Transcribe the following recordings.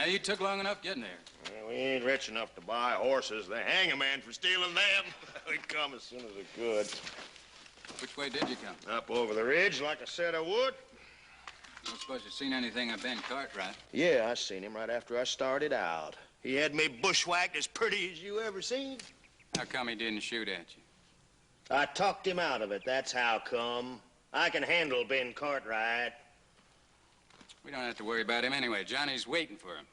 Now, you took long enough getting there. Well, we ain't rich enough to buy horses. They hang a man for stealing them. We come as soon as we could. Which way did you come? Up over the ridge, like I said I would. I don't suppose you've seen anything of Ben Cartwright? Yeah, I seen him right after I started out. He had me bushwhacked as pretty as you ever seen. How come he didn't shoot at you? I talked him out of it, that's how come. I can handle Ben Cartwright. We don't have to worry about him anyway. Johnny's waiting for him.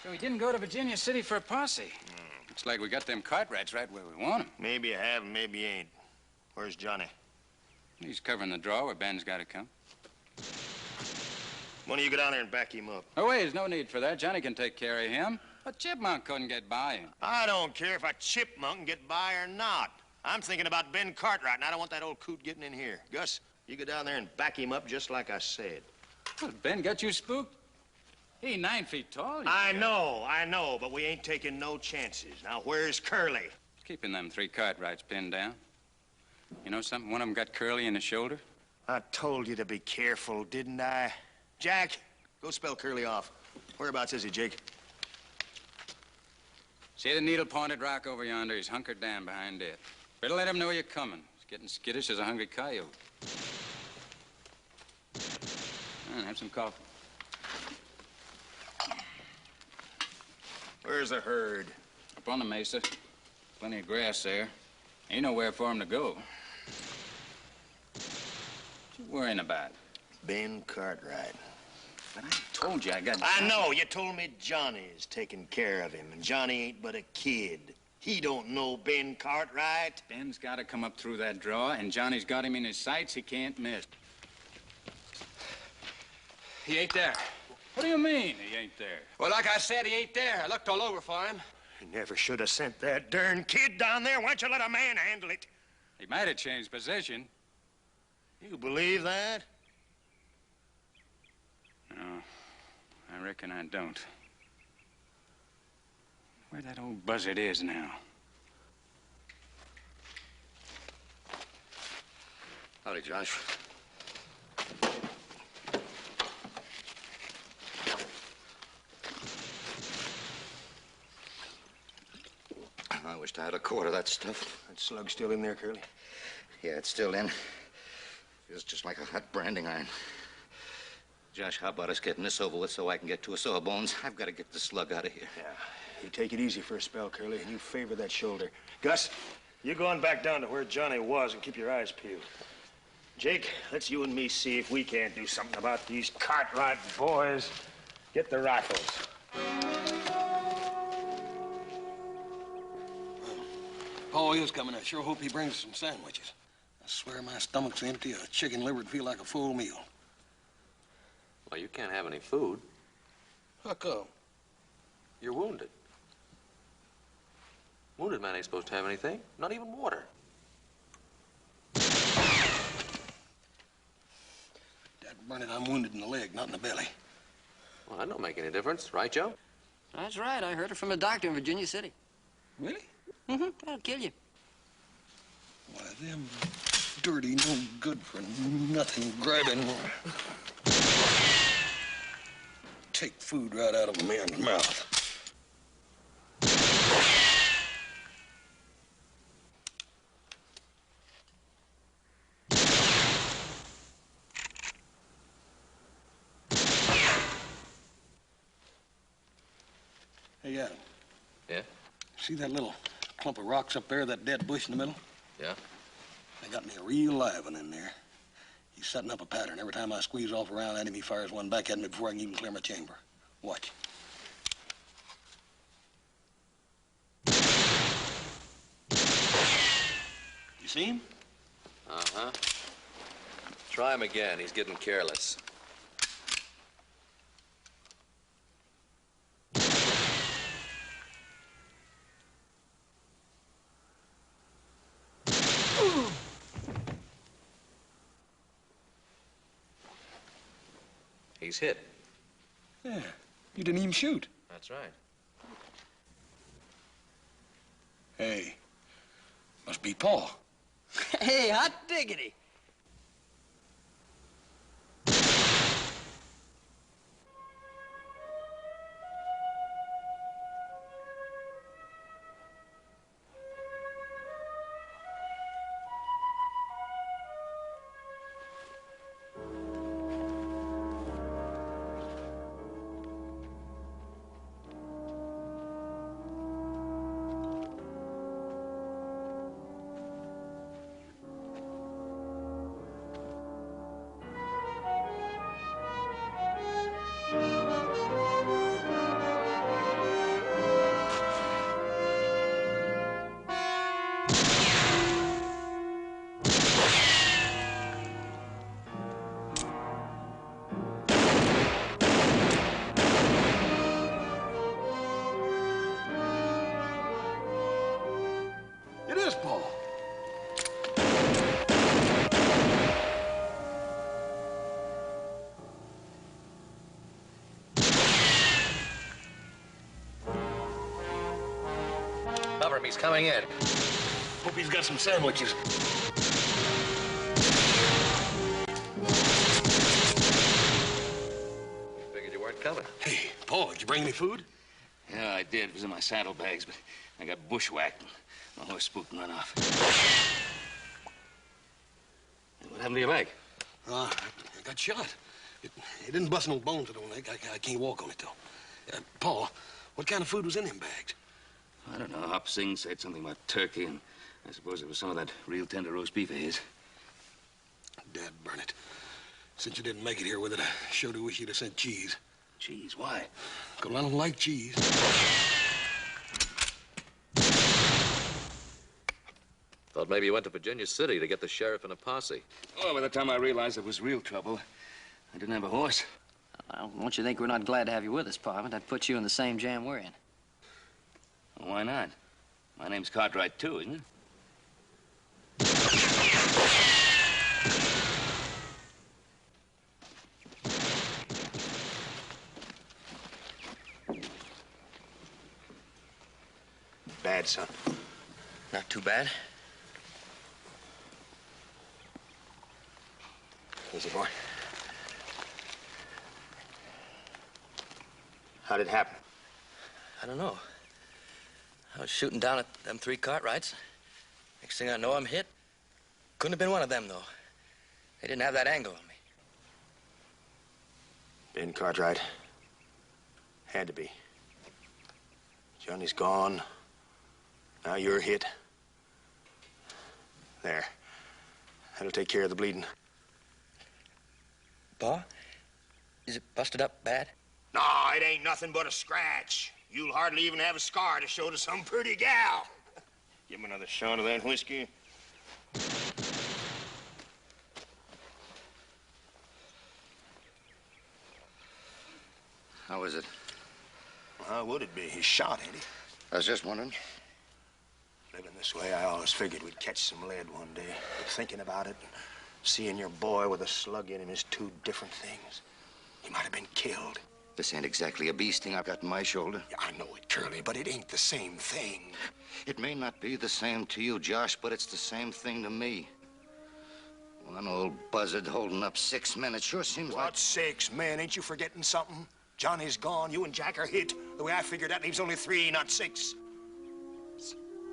So he didn't go to Virginia City for a posse. Looks like we got them Cartwrights right where we want them. Maybe you have, maybe you ain't. Where's Johnny? He's covering the draw where Ben's got to come. Why don't you go down there and back him up? Oh, wait, there's no need for that. Johnny can take care of him. A chipmunk couldn't get by him. I don't care if a chipmunk can get by or not. I'm thinking about Ben Cartwright, and I don't want that old coot getting in here. Gus, you go down there and back him up just like I said. Well, Ben got you spooked? He ain't 9 feet tall. I know, but we ain't taking no chances. Now, where's Curly? He's keeping them 3 Cartwrights pinned down. You know something? One of them got Curly in the shoulder. I told you to be careful, didn't I? Jack, go spell Curly off. Whereabouts is he, Jake? See the needle-pointed rock over yonder? He's hunkered down behind it. Better let him know you're coming. He's getting skittish as a hungry coyote. Have some coffee. Where's the herd? Up on the mesa. Plenty of grass there. Ain't nowhere for him to go. What you worrying about? Ben Cartwright. But I told you I got... I know. You told me Johnny's taking care of him, and Johnny ain't but a kid. He don't know Ben Cartwright. Ben's got to come up through that draw, and Johnny's got him in his sights he can't miss. He ain't there. What do you mean, he ain't there? Well, like I said, he ain't there. I looked all over for him. You never should have sent that darn kid down there. Why don't you let a man handle it? He might have changed position. You believe that? No, I reckon I don't. Where that old buzzard is now. Howdy, Josh. I wished I had a quart of that stuff. That slug's still in there, Curly? Yeah, it's still in. Feels just like a hot branding iron. Josh, how about us getting this over with so I can get to a sawbones? I've got to get the slug out of here. Yeah. You take it easy for a spell, Curly, and you favor that shoulder. Gus, you go on back down to where Johnny was and keep your eyes peeled. Jake, let's you and me see if we can't do something about these Cartwright boys. Get the rifles. Paul is coming. I sure hope he brings some sandwiches. I swear my stomach's empty. A chicken liver would feel like a full meal. Well, you can't have any food. How come? You're wounded. Wounded man ain't supposed to have anything, not even water. Dad, burn it, I'm wounded in the leg, not in the belly. Well, that don't make any difference, right, Joe? That's right. I heard it from a doctor in Virginia City. Really? Mm-hmm. That'll kill you. Why, them dirty, no good for nothing grabbing. Take food right out of a man's mouth. Hey, Adam. Yeah? See that little clump of rocks up there, that dead bush in the middle? Yeah? They got me a real live one in there. He's setting up a pattern. Every time I squeeze off around at him, he fires one back at me before I can even clear my chamber. Watch. You see him? Uh-huh. Try him again. He's getting careless. He's hit. Yeah. You didn't even shoot. That's right. Hey. Must be Paul. Hey, hot diggity. this, Paul? Cover him, he's coming in. Hope he's got some sandwiches. Figured you weren't coming. Hey, Paul, did you bring any food? Yeah, I did. It was in my saddlebags, but I got bushwhacked. My horse spooked and run off. What happened to your leg? I got shot. It didn't bust no bones, I don't think. I can't walk on it, though. Paul, what kind of food was in them bags? I don't know. Hop Singh said something about turkey, and I suppose it was some of that real tender roast beef of his. Dad burn it. Since you didn't make it here with it, I sure do wish you'd have sent cheese. Cheese? Why? 'Cause I don't like cheese. Thought maybe you went to Virginia City to get the sheriff and a posse. Well, by the time I realized it was real trouble, I didn't have a horse. Don't you think we're not glad to have you with us, Pa? That puts you in the same jam we're in. Well, why not? My name's Cartwright, too, isn't it? Bad, son. Not too bad. Easy, boy. How'd it happen? I don't know. I was shooting down at them 3 Cartwrights. Next thing I know, I'm hit. Couldn't have been one of them, though. They didn't have that angle on me. Ben Cartwright. Had to be. Johnny's gone. Now you're hit. There. That'll take care of the bleeding. Pa? Is it busted up bad? No, it ain't nothing but a scratch. You'll hardly even have a scar to show to some pretty gal. Give him another shot of that whiskey. How is it? How would it be? He's shot, ain't he? I was just wondering. Living this way, I always figured we'd catch some lead one day. But thinking about it, seeing your boy with a slug in him is 2 different things. He might have been killed. This ain't exactly a bee sting I've got in my shoulder. Yeah, I know it, Curly, but it ain't the same thing. It may not be the same to you, Josh, but it's the same thing to me. One old buzzard holding up 6 men, it sure seems like... What 6 men? Ain't you forgetting something? Johnny's gone. You and Jack are hit. The way I figured that leaves only 3, not 6.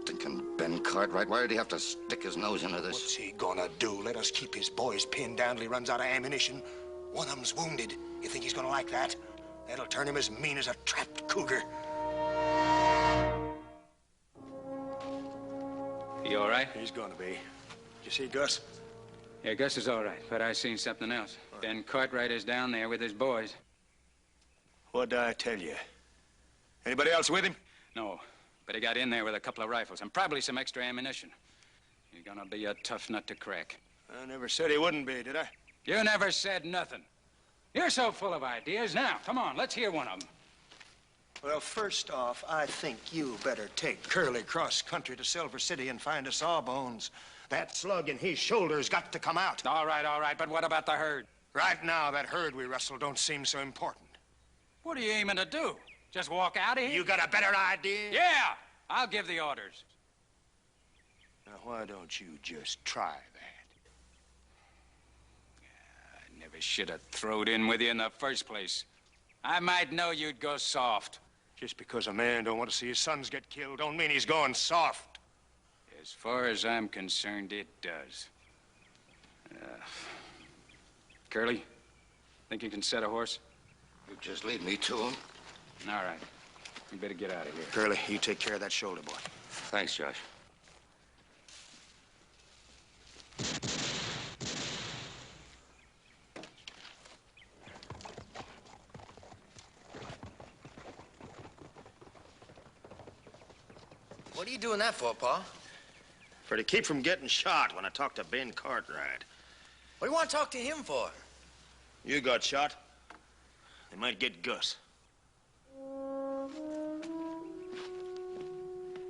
Thinking Ben Cartwright, why did he have to stick his nose into this? What's he gonna do? Let us keep his boys pinned down till he runs out of ammunition? One of them's wounded. You think he's gonna like that? That'll turn him as mean as a trapped cougar. You all right? He's gonna be. You see Gus? Yeah, Gus is all right, but I seen something else. Ben Cartwright is down there with his boys. What'd I tell you? Anybody else with him? No, but he got in there with a couple of rifles and probably some extra ammunition. He's gonna be a tough nut to crack. I never said he wouldn't be, did I? You never said nothing. You're so full of ideas. Now, come on, let's hear one of them. Well, first off, I think you better take Curly cross country to Silver City and find a Sawbones. That slug in his shoulder's got to come out. All right, but what about the herd? Right now, that herd we rustled don't seem so important. What are you aiming to do? Just walk out of here? You got a better idea? Yeah, I'll give the orders. Now, why don't you just try that? I never should have throwed in with you in the first place. I might know you'd go soft. Just because a man don't want to see his sons get killed don't mean he's going soft. As far as I'm concerned, it does. Curly, think you can set a horse? You just lead me to him. All right. You better get out of here. Curly, you take care of that shoulder, boy. Thanks, Josh. What are you doing that for, Pa? For to keep from getting shot when I talk to Ben Cartwright. What do you want to talk to him for? You got shot. They might get Gus.